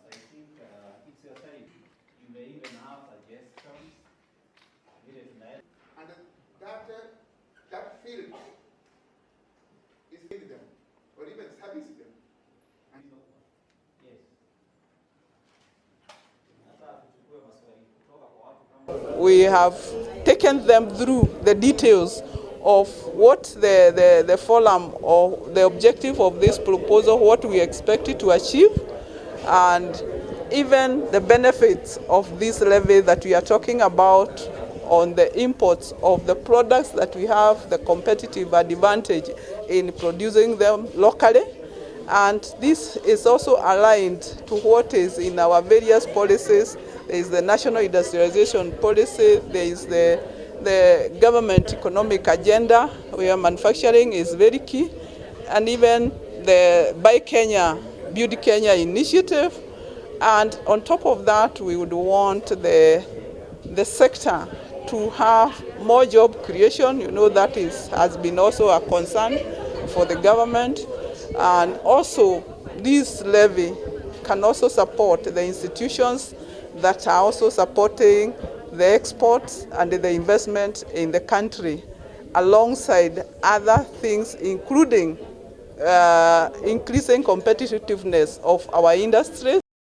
I think it's your time. You may even have suggestions. And that field is feed them or even service them. We have taken them through the details of what the forum or the objective of this proposal, what we expect it to achieve, and even the benefits of this levy that we are talking about on the imports of the products that we have the competitive advantage in producing them locally. And this is also aligned to what is in our various policies. There is the national industrialization policy, there is the government economic agenda where manufacturing is very key, and even the Buy Kenya, Build Kenya initiative. And on top of that, we would want the sector to have more job creation. You know, that has been also a concern for the government. And also, this levy can also support the institutions that are also supporting the exports and the investment in the country, alongside other things, including increasing competitiveness of our industries.